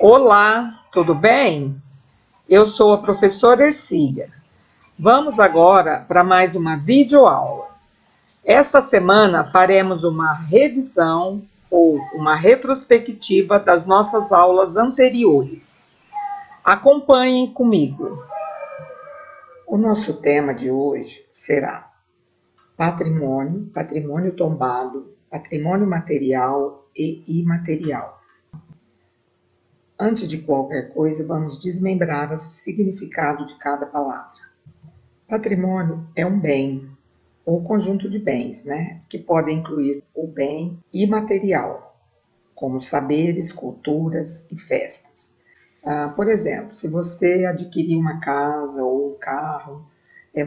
Olá, tudo bem? Eu sou a professora Ercília. Vamos agora para mais uma videoaula. Esta semana faremos uma revisão ou uma retrospectiva das nossas aulas anteriores. Acompanhem comigo. O nosso tema de hoje será patrimônio, patrimônio tombado, patrimônio material e imaterial. Antes de qualquer coisa, vamos desmembrar o significado de cada palavra. Patrimônio é um bem, ou conjunto de bens, que podem incluir o bem imaterial, como saberes, culturas e festas. Por exemplo, se você adquirir uma casa ou um carro,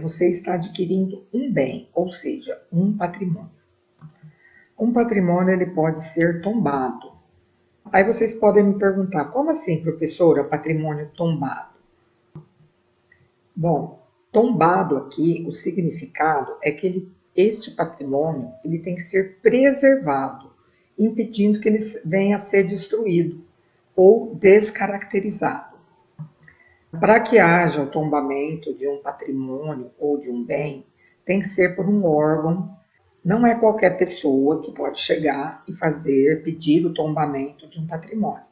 você está adquirindo um bem, ou seja, um patrimônio. Um patrimônio ele pode ser tombado. Aí vocês podem me perguntar, como assim, professora, patrimônio tombado? Bom, tombado aqui, o significado é que este patrimônio ele tem que ser preservado, impedindo que ele venha a ser destruído ou descaracterizado. Para que haja o tombamento de um patrimônio ou de um bem, tem que ser por um órgão. Não é qualquer pessoa que pode chegar e pedir o tombamento de um patrimônio.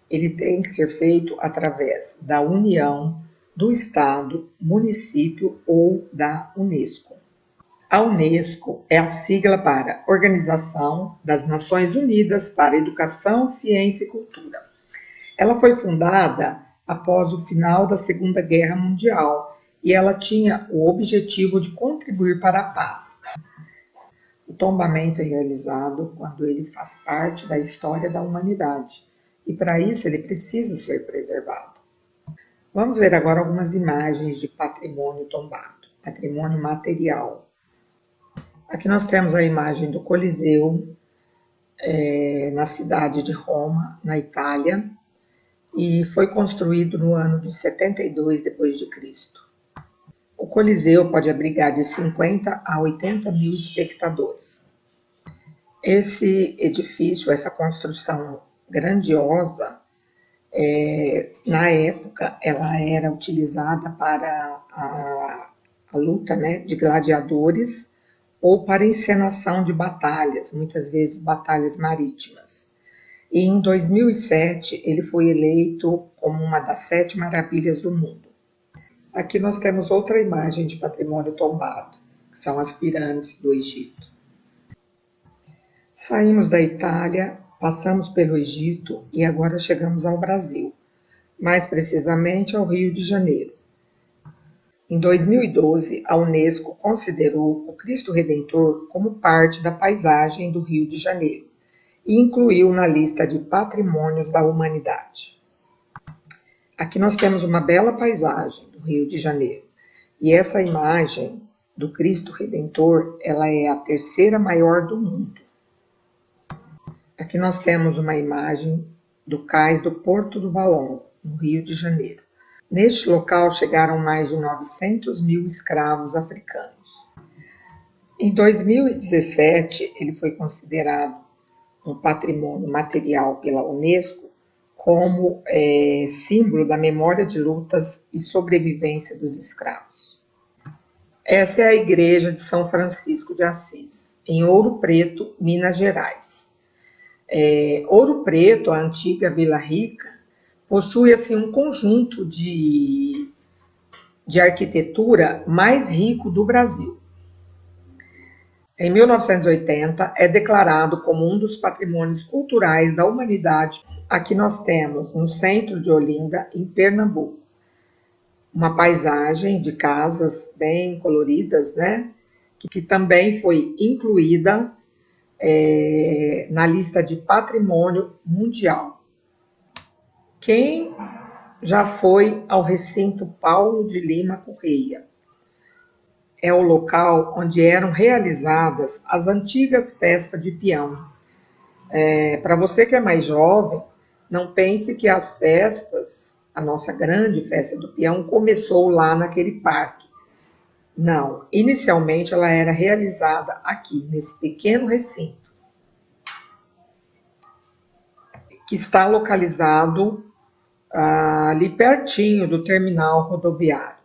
Ele tem que ser feito através da União, do Estado, município ou da Unesco. A Unesco é a sigla para Organização das Nações Unidas para Educação, Ciência e Cultura. Ela foi fundada após o final da Segunda Guerra Mundial e ela tinha o objetivo de contribuir para a paz. O tombamento é realizado quando ele faz parte da história da humanidade e, para isso, ele precisa ser preservado. Vamos ver agora algumas imagens de patrimônio tombado, patrimônio material. Aqui nós temos a imagem do Coliseu, na cidade de Roma, na Itália, e foi construído no ano de 72 d.C. O Coliseu pode abrigar de 50 a 80 mil espectadores. Esse edifício, essa construção grandiosa, na época ela era utilizada para a luta de gladiadores ou para encenação de batalhas, muitas vezes batalhas marítimas. E em 2007 ele foi eleito como uma das 7 maravilhas do mundo. Aqui nós temos outra imagem de patrimônio tombado, que são as pirâmides do Egito. Saímos da Itália, passamos pelo Egito e agora chegamos ao Brasil, mais precisamente ao Rio de Janeiro. Em 2012, a Unesco considerou o Cristo Redentor como parte da paisagem do Rio de Janeiro e incluiu na lista de patrimônios da humanidade. Aqui nós temos uma bela paisagem do Rio de Janeiro. E essa imagem do Cristo Redentor, ela é a 3ª maior do mundo. Aqui nós temos uma imagem do cais do Porto do Valongo, no Rio de Janeiro. Neste local chegaram mais de 900 mil escravos africanos. Em 2017, ele foi considerado um patrimônio material pela Unesco como símbolo da memória de lutas e sobrevivência dos escravos. Essa é a Igreja de São Francisco de Assis, em Ouro Preto, Minas Gerais. Ouro Preto, a antiga Vila Rica, possui assim, um conjunto de arquitetura mais rico do Brasil. Em 1980, é declarado como um dos patrimônios culturais da humanidade. Aqui nós temos, no centro de Olinda, em Pernambuco, uma paisagem de casas bem coloridas, que também foi incluída na lista de patrimônio mundial. Quem já foi ao recinto Paulo de Lima Correia? É o local onde eram realizadas as antigas festas de peão. Para você que é mais jovem, não pense que as festas, a nossa grande festa do peão, começou lá naquele parque. Não, inicialmente ela era realizada aqui, nesse pequeno recinto, que está localizado ali pertinho do terminal rodoviário.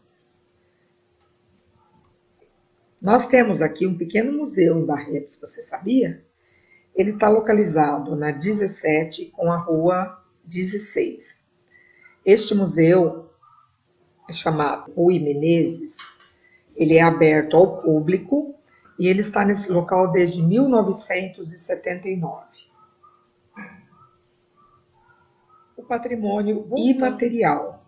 Nós temos aqui um pequeno museu em Barretos, você sabia? Ele está localizado na 17 com a rua 16. Este museu é chamado Rui Menezes, ele é aberto ao público e ele está nesse local desde 1979. O patrimônio imaterial.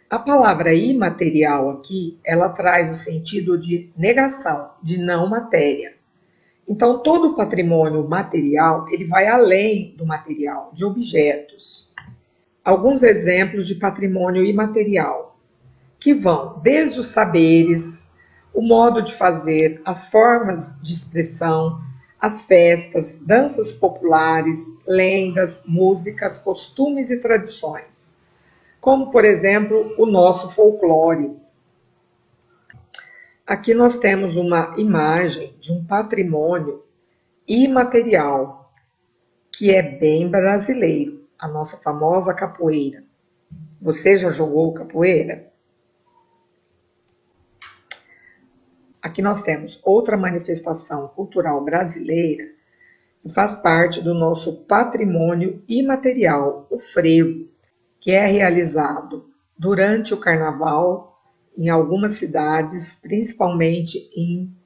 A palavra imaterial aqui, ela traz o sentido de negação, de não matéria. Então, todo o patrimônio material, ele vai além do material, de objetos. Alguns exemplos de patrimônio imaterial, que vão desde os saberes, o modo de fazer, as formas de expressão, as festas, danças populares, lendas, músicas, costumes e tradições, como, por exemplo, o nosso folclore. Aqui nós temos uma imagem de um patrimônio imaterial, que é bem brasileiro, a nossa famosa capoeira. Você já jogou capoeira? Aqui nós temos outra manifestação cultural brasileira que faz parte do nosso patrimônio imaterial, o frevo, que é realizado durante o carnaval em algumas cidades, principalmente em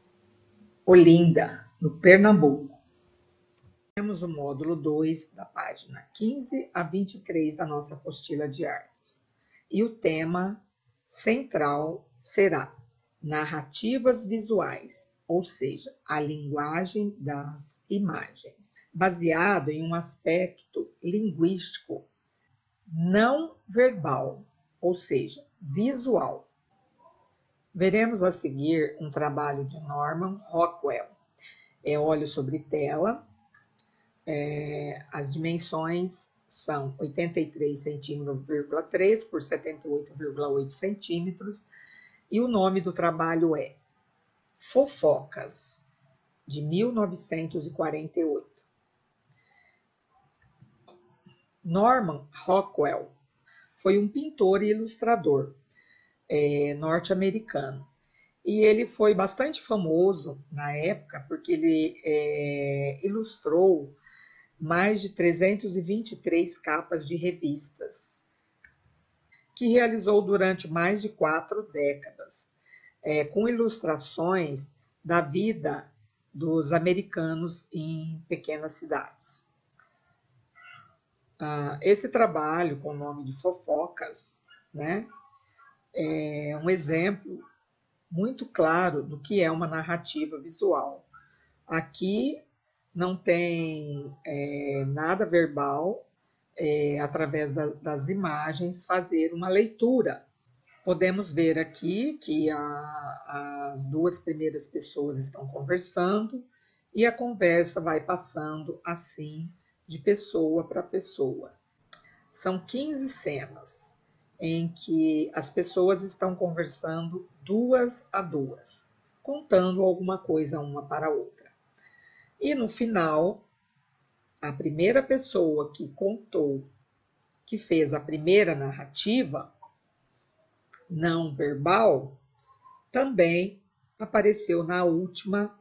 Olinda, no Pernambuco. Temos o módulo 2 da página 15 a 23 da nossa apostila de artes. E o tema central será narrativas visuais, ou seja, a linguagem das imagens, baseado em um aspecto linguístico não verbal, ou seja, visual. Veremos a seguir um trabalho de Norman Rockwell. É óleo sobre tela. As dimensões são 83 centímetros,3 por 78,8 centímetros. E o nome do trabalho é Fofocas, de 1948. Norman Rockwell foi um pintor e ilustrador norte-americano. E ele foi bastante famoso na época porque ele ilustrou mais de 323 capas de revistas, que realizou durante mais de 4 décadas, com ilustrações da vida dos americanos em pequenas cidades. Esse trabalho, com o nome de Fofocas, né, é um exemplo muito claro do que é uma narrativa visual. Aqui não tem nada verbal, através das imagens, fazer uma leitura. Podemos ver aqui que as duas primeiras pessoas estão conversando e a conversa vai passando assim de pessoa para pessoa. São 15 cenas em que as pessoas estão conversando duas a duas, contando alguma coisa uma para a outra. E no final, a primeira pessoa que contou, que fez a primeira narrativa não verbal, também apareceu na última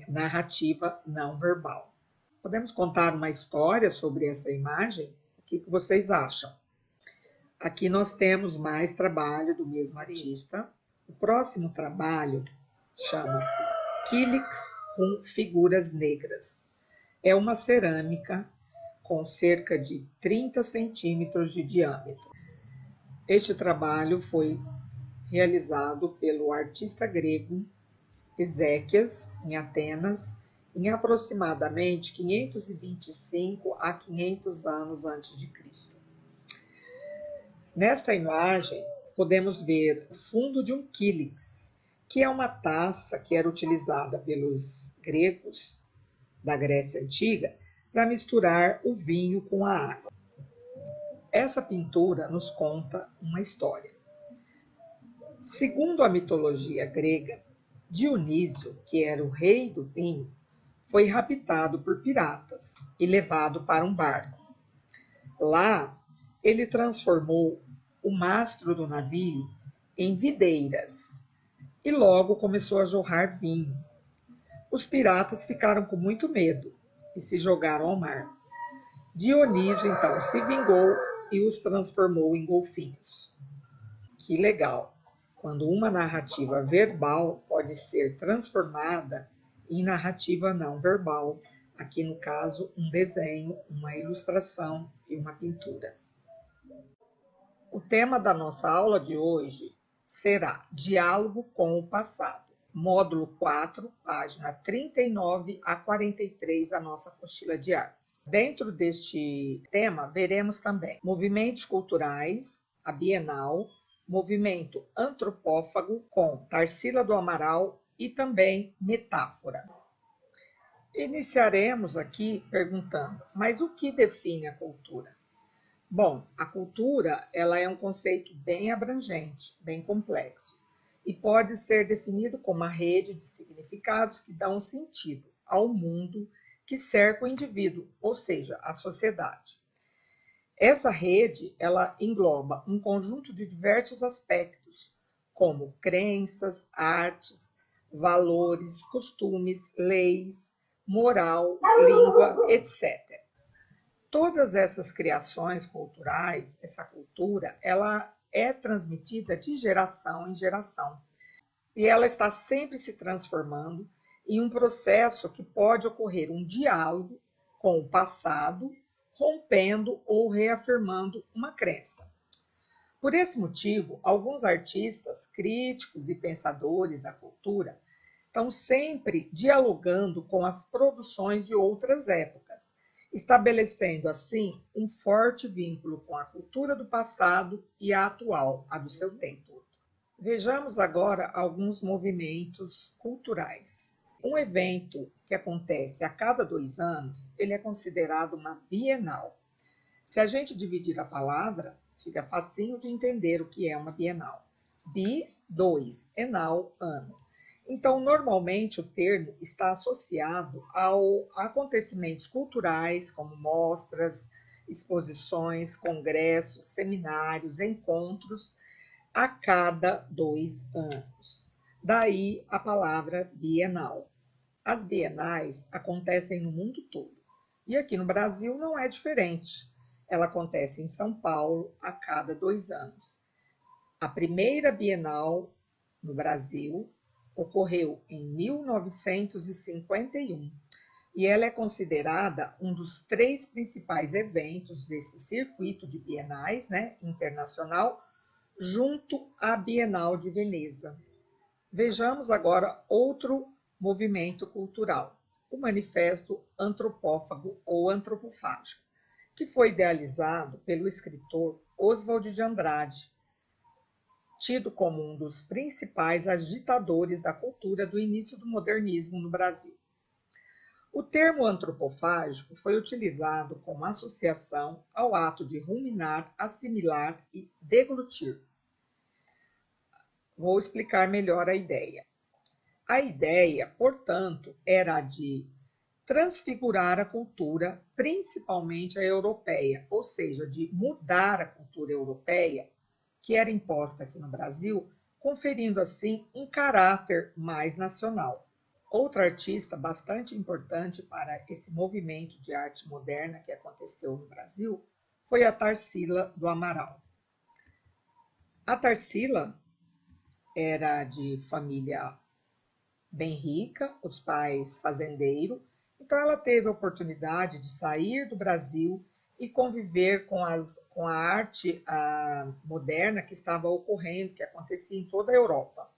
narrativa não verbal. Podemos contar uma história sobre essa imagem? O que vocês acham? Aqui nós temos mais trabalho do mesmo artista. O próximo trabalho chama-se Kylix com figuras negras. É uma cerâmica com cerca de 30 centímetros de diâmetro. Este trabalho foi realizado pelo artista grego Ezequias, em Atenas, em aproximadamente 525 a 500 anos antes de Cristo. Nesta imagem, podemos ver o fundo de um kylix, que é uma taça que era utilizada pelos gregos da Grécia Antiga para misturar o vinho com a água. Essa pintura nos conta uma história. Segundo a mitologia grega, Dionísio, que era o rei do vinho, foi raptado por piratas e levado para um barco. Lá, Ele transformou o mastro do navio em videiras e logo começou a jorrar vinho. Os piratas ficaram com muito medo e se jogaram ao mar. Dionísio então se vingou e os transformou em golfinhos. Que legal! Quando uma narrativa verbal pode ser transformada em narrativa não verbal, aqui no caso, um desenho, uma ilustração e uma pintura. O tema da nossa aula de hoje será Diálogo com o Passado. Módulo 4, página 39 a 43, a nossa apostila de artes. Dentro deste tema, veremos também movimentos culturais, a Bienal, movimento antropófago com Tarsila do Amaral e também metáfora. Iniciaremos aqui perguntando, mas o que define a cultura? Bom, a cultura ela é um conceito bem abrangente, bem complexo, e pode ser definido como uma rede de significados que dão sentido ao mundo que cerca o indivíduo, ou seja, a sociedade. Essa rede ela engloba um conjunto de diversos aspectos, como crenças, artes, valores, costumes, leis, moral, língua, etc. Todas essas criações culturais, essa cultura, ela é transmitida de geração em geração. E ela está sempre se transformando em um processo que pode ocorrer um diálogo com o passado, rompendo ou reafirmando uma crença. Por esse motivo, alguns artistas, críticos e pensadores da cultura estão sempre dialogando com as produções de outras épocas, estabelecendo assim um forte vínculo com a cultura do passado e a atual, a do seu tempo. Vejamos agora alguns movimentos culturais. Um evento que acontece a cada 2 anos, ele é considerado uma bienal. Se a gente dividir a palavra, fica facinho de entender o que é uma bienal. Bi, 2, enal, ano. Então, normalmente, o termo está associado a acontecimentos culturais, como mostras, exposições, congressos, seminários, encontros, a cada 2 anos. Daí a palavra bienal. As bienais acontecem no mundo todo. E aqui no Brasil não é diferente. Ela acontece em São Paulo a cada 2 anos. A primeira bienal no Brasil ocorreu em 1951 e ela é considerada um dos 3 principais eventos desse circuito de bienais, né, internacional, junto à Bienal de Veneza. Vejamos agora outro movimento cultural, o Manifesto Antropófago ou Antropofágico, que foi idealizado pelo escritor Oswald de Andrade, tido como um dos principais agitadores da cultura do início do modernismo no Brasil. O termo antropofágico foi utilizado como associação ao ato de ruminar, assimilar e deglutir. Vou explicar melhor a ideia. A ideia, portanto, era a de transfigurar a cultura, principalmente a europeia, ou seja, de mudar a cultura europeia, que era imposta aqui no Brasil, conferindo assim um caráter mais nacional. Outra artista bastante importante para esse movimento de arte moderna que aconteceu no Brasil foi a Tarsila do Amaral. A Tarsila era de família bem rica, os pais fazendeiros, então ela teve a oportunidade de sair do Brasil e conviver com a arte moderna que estava ocorrendo, que acontecia em toda a Europa.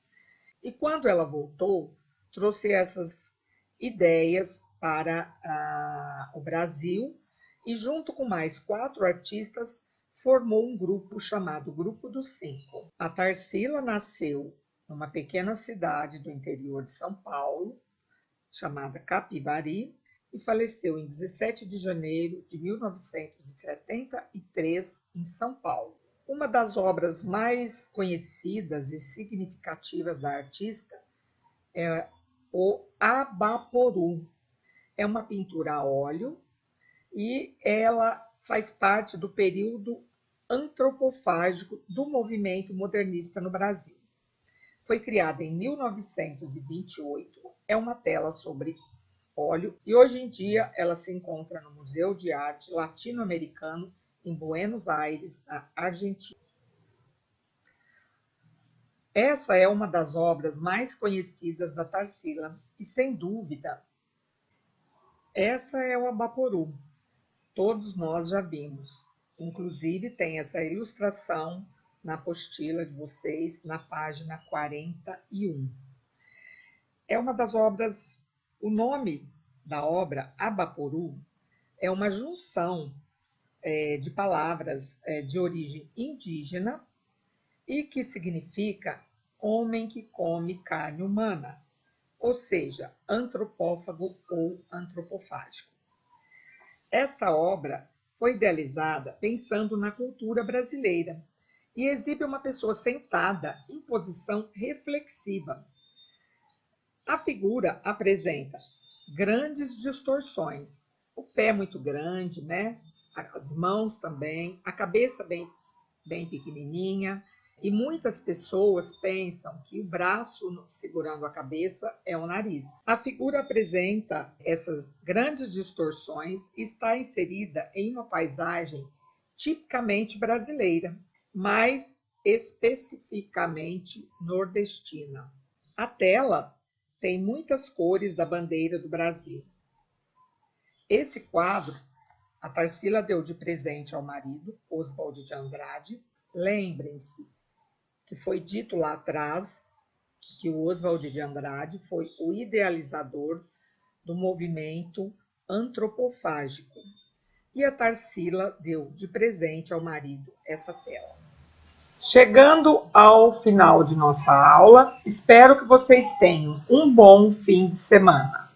E quando ela voltou, trouxe essas ideias para o Brasil e, junto com mais 4 artistas, formou um grupo chamado Grupo dos 5. A Tarsila nasceu numa pequena cidade do interior de São Paulo, chamada Capivari, e faleceu em 17 de janeiro de 1973, em São Paulo. Uma das obras mais conhecidas e significativas da artista é o Abaporu. É uma pintura a óleo e ela faz parte do período antropofágico do movimento modernista no Brasil. Foi criada em 1928, é uma tela sobre óleo e hoje em dia ela se encontra no Museu de Arte Latino-Americano em Buenos Aires, na Argentina. Essa é uma das obras mais conhecidas da Tarsila e, sem dúvida, essa é o Abaporu. Todos nós já vimos. Inclusive, tem essa ilustração na apostila de vocês, na página 41. É uma das obras, o nome da obra, Abaporu, é uma junção de palavras de origem indígena e que significa homem que come carne humana, ou seja, antropófago ou antropofágico. Esta obra foi idealizada pensando na cultura brasileira e exibe uma pessoa sentada em posição reflexiva. A figura apresenta grandes distorções, o pé muito grande, né? As mãos também, a cabeça bem pequenininha, e muitas pessoas pensam que o braço segurando a cabeça é o nariz. A figura apresenta essas grandes distorções e está inserida em uma paisagem tipicamente brasileira, mais especificamente nordestina. A tela tem muitas cores da bandeira do Brasil. Esse quadro a Tarsila deu de presente ao marido, Oswald de Andrade. Lembrem-se que foi dito lá atrás que o Oswald de Andrade foi o idealizador do movimento antropofágico. E a Tarsila deu de presente ao marido essa tela. Chegando ao final de nossa aula, espero que vocês tenham um bom fim de semana.